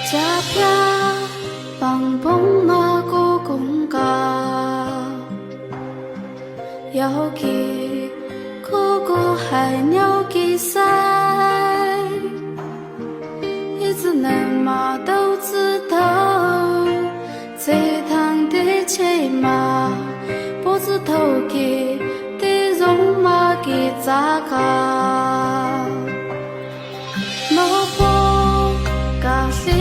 家家帮帮马古公家，要给哥哥海鸟给塞，一只南马都知道，这趟的骑马，脖子头给的戎马给扎嘎，老婆咖喱。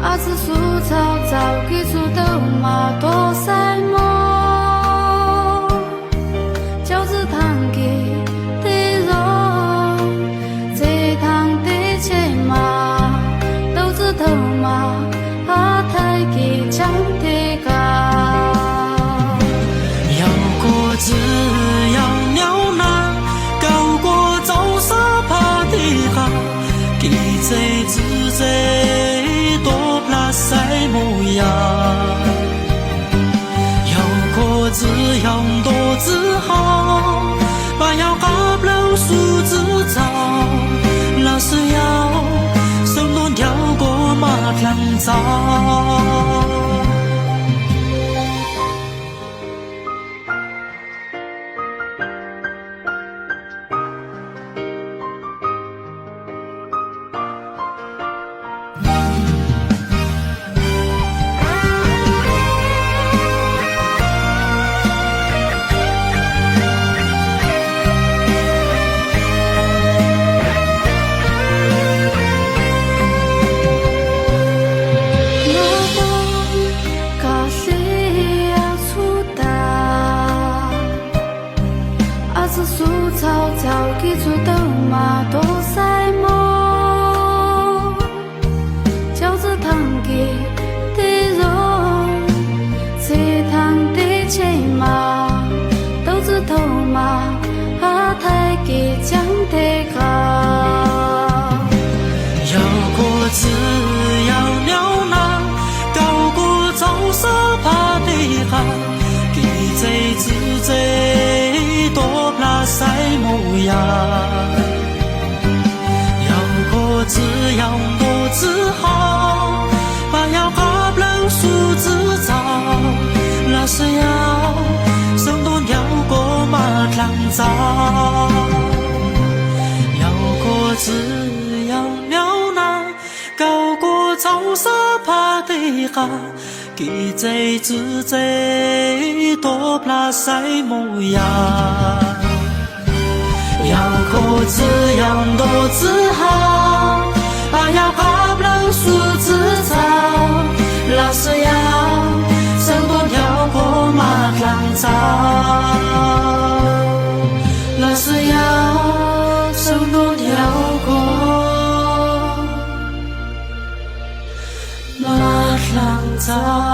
阿子树草早给出的马多塞么，饺子汤给的肉，这汤的切马，豆子头马，阿太给酱的嘎。要果子要鸟男，高过早沙爬的哈，给这自在。塞模样，要果子要多自豪，把要嘎不了树枝草，那是要生多条过马浪早。树草早给出的马多塞么，饺子汤给的肉，这汤的切马，豆子头马，阿太给酱的嘎。要果子要鸟男，高过早沙爬的哈，给这自在。多拉塞模样，要果子要多自豪，把要嘎不了树枝草，那是要生多鸟过马浪早。要果子要鸟男，高过早沙爬的哈。给这自在多拉塞模样，要果子要多自豪，啊要嘎不了树枝草，那是要生多条过马浪早，那是要生多条过马浪早。